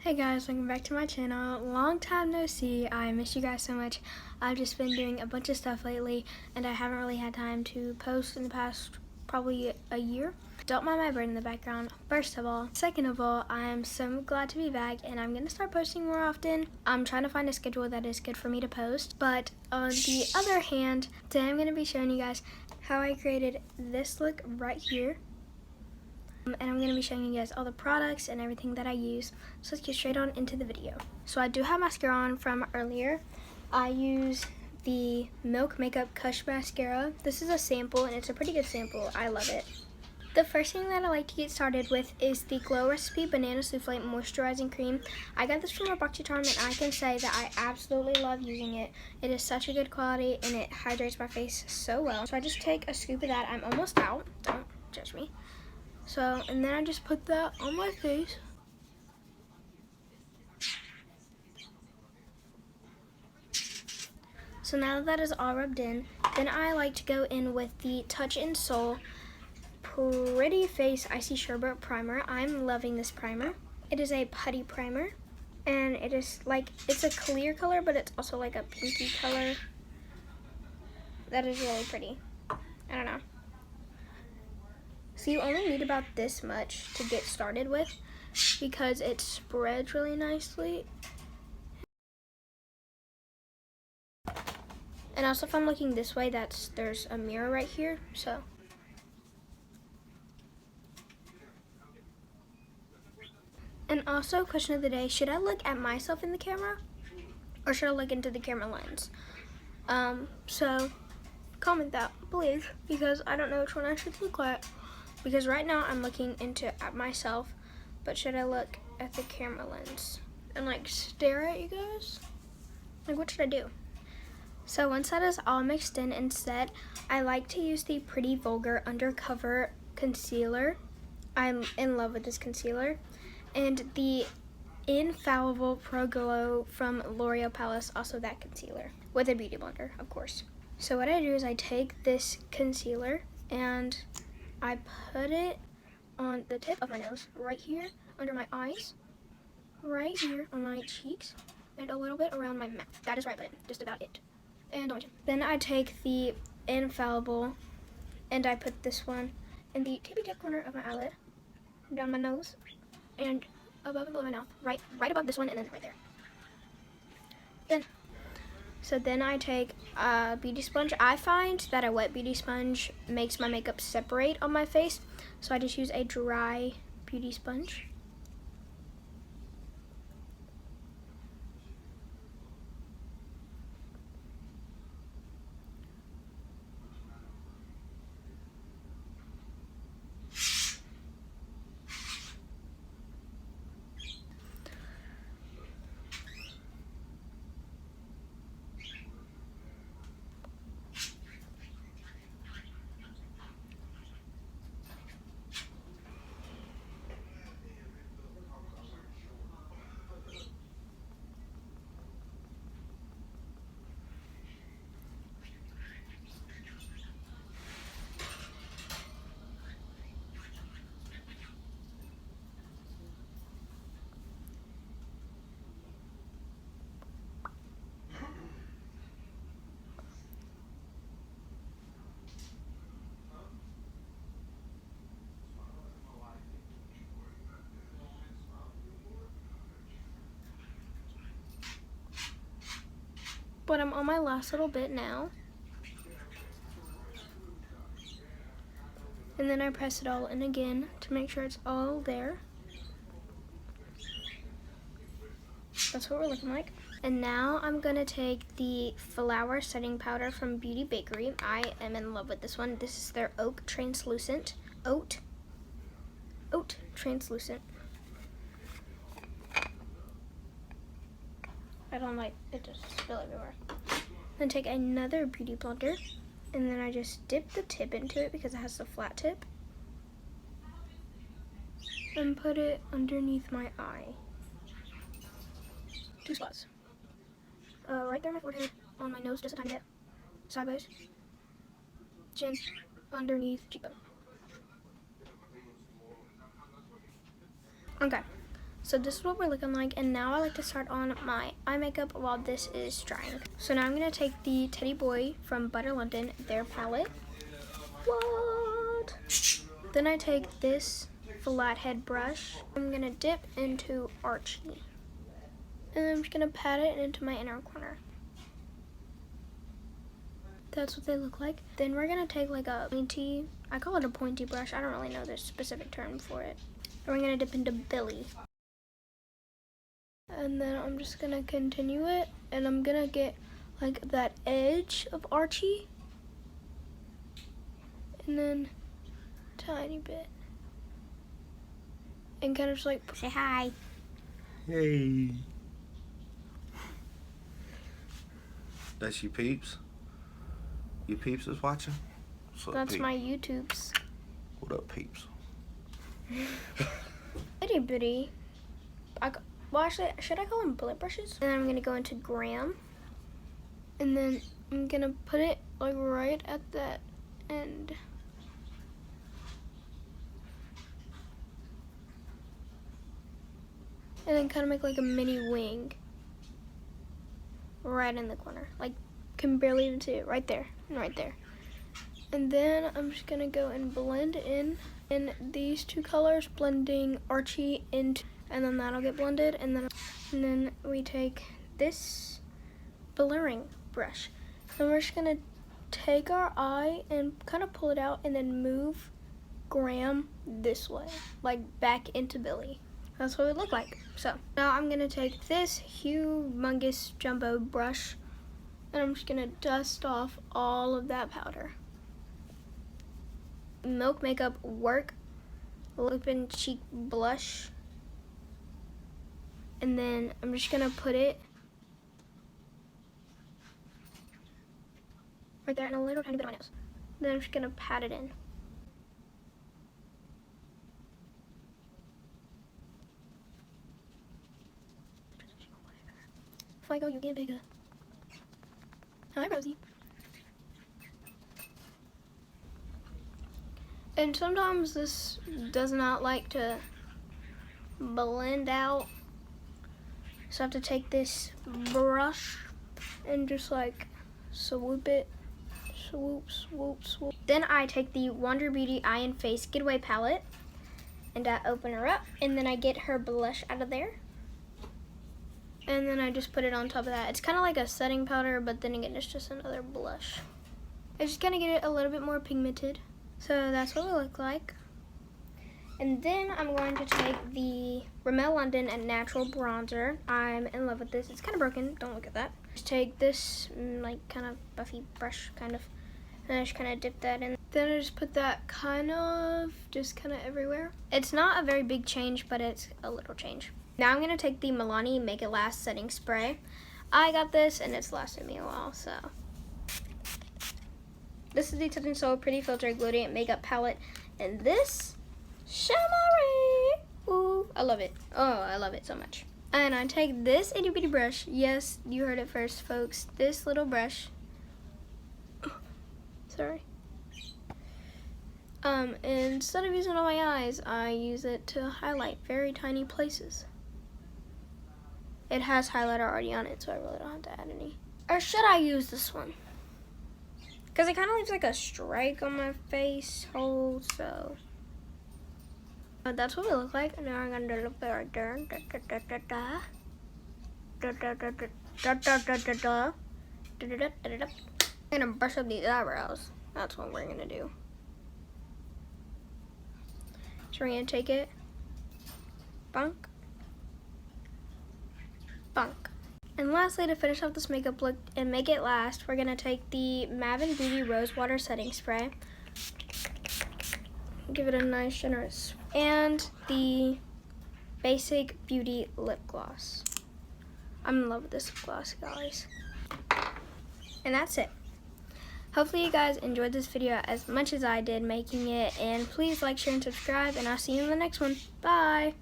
Hey guys, welcome back to my channel. Long time no see. I miss you guys so much. I've just been doing a bunch of stuff lately and I haven't really had time to post in the past probably a year. Don't mind my bird in the background, first of all. Second of all, I am so glad to be back and I'm gonna start posting more often. I'm trying to find a schedule that is good for me to post. But on the other hand, today I'm gonna be showing you guys how I created this look right here. And I'm going to be showing you guys all the products and everything that I use. So let's get straight on into the video. So I do have mascara on from earlier. I use the Milk Makeup Kush Mascara. This is a sample and it's a pretty good sample. I love it. The first thing that I like to get started with is the Glow Recipe Banana Souffle Moisturizing Cream. I got this from Robuxy and I can say that I absolutely love using it. It is such a good quality and it hydrates my face so well. So I just take a scoop of that. I'm almost out. Don't judge me. So, and then I just put that on my face. So now that is all rubbed in, then I like to go in with the Touch in Sol Pretty Face Icy Sherbet Primer. I'm loving this primer. It is a putty primer, and it is like, it's a clear color, but it's also like a pinky color. That is really pretty. I don't know. So you only need about this much to get started with because it spreads really nicely. And also if I'm looking this way, there's a mirror right here, so. And also, question of the day, should I look at myself in the camera or should I look into the camera lens? So comment that, please, because I don't know which one I should look at. Because right now I'm looking at myself, but should I look at the camera lens and like stare at you guys? Like, what should I do? So once that is all mixed in and set, I like to use the Pretty Vulgar Undercover Concealer. I'm in love with this concealer. And the Infallible Pro Glow from L'Oreal Paris, also that concealer, with a beauty blender, of course. So what I do is I take this concealer and I put it on the tip of my nose, right here, under my eyes, right here on my cheeks, and a little bit around my mouth. That is right, but just about it. And then I take the Infallible and I put this one in the tippy tip corner of my eyelid, down my nose, and above and below my mouth, right above this one, and then right there. Then I take a beauty sponge. I find that a wet beauty sponge makes my makeup separate on my face, so I just use a dry beauty sponge. But I'm on my last little bit now. And then I press it all in again to make sure it's all there. That's what we're looking like. And now I'm gonna take the Flower Setting Powder from Beauty Bakery. I am in love with this one. This is their Oat Translucent. Oat Translucent. I don't like it, just spill everywhere. Then take another beauty blender, and then I just dip the tip into it because it has a flat tip, and put it underneath my eye. 2 spots. Right there on my forehead, on my nose just a tiny bit, sideways, chin, underneath cheekbone. Okay, So this is what we're looking like, and now I like to start on my eye makeup while this is drying. So now I'm gonna take the Teddy Boy from Butter London, their palette. What? Then I take this flathead brush. I'm gonna dip into Archie. And I'm just gonna pat it into my inner corner. That's what they look like. Then we're gonna take like a pointy, I call it a pointy brush. I don't really know the specific term for it. And we're gonna dip into Billy. And then I'm just gonna continue it, and I'm gonna get like that edge of Archie. And then tiny bit. And kind of just like say hi. Hey. That's you peeps? You peeps is watching? What's up, That's peeps? my YouTubes. What up, peeps? Itty bitty. Well, actually, should I call them bullet brushes? And then I'm gonna go into Graham. And then I'm gonna put it like right at that end. And then kind of make like a mini wing. Right in the corner. Like, can barely even see it. Right there. And right there. And then I'm just gonna go and blend in these two colors, blending Archie into, and then that'll get blended. And then we take this blurring brush. And we're just gonna take our eye and kind of pull it out and then move Graham this way, like back into Billy. That's what it would look like. So now I'm gonna take this humongous jumbo brush and I'm just gonna dust off all of that powder. Milk Makeup Work Lip and Cheek Blush. And then I'm just gonna put it right there and a little tiny bit on my nose. Then I'm just gonna pat it in. Fuego, you get bigger. Hi, Rosie. And sometimes this does not like to blend out. So I have to take this brush and just like swoop it. Swoop, swoop, swoop. Then I take the Wander Beauty Eye and Face Getaway palette and I open her up and then I get her blush out of there. And then I just put it on top of that. It's kind of like a setting powder, but then again, it's just another blush. I just kind of get it a little bit more pigmented. So that's what it look like. And then I'm going to take the Rimmel London and Natural Bronzer. I'm in love with this. It's kind of broken. Don't look at that. Just take this like kind of buffy brush, kind of. And I just kind of dip that in. Then I just put that kind of everywhere. It's not a very big change, but it's a little change. Now I'm gonna take the Milani Make It Last setting spray. I got this and it's lasted me a while, so. This is the Touch in Sol Pretty Filter Gluteate Makeup Palette. And this, Shimmery. Ooh, I love it. Oh, I love it so much. And I take this itty bitty brush. Yes, you heard it first, folks. This little brush. Sorry. And instead of using it on my eyes, I use it to highlight very tiny places. It has highlighter already on it, so I really don't have to add any. Or should I use this one? Because it kind of leaves like a strike on my face hole, so. But that's what it look like. Now I'm going to look right there. I'm going to brush up these eyebrows. That's what we're going to do. So we're going to take it. Bunk. Bunk. And lastly, to finish off this makeup look and make it last, we're gonna take the Mavin Beauty Rose Water Setting Spray. Give it a nice generous. And the Basic Beauty Lip Gloss. I'm in love with this lip gloss, guys. And that's it. Hopefully you guys enjoyed this video as much as I did making it. And please like, share, and subscribe. And I'll see you in the next one. Bye.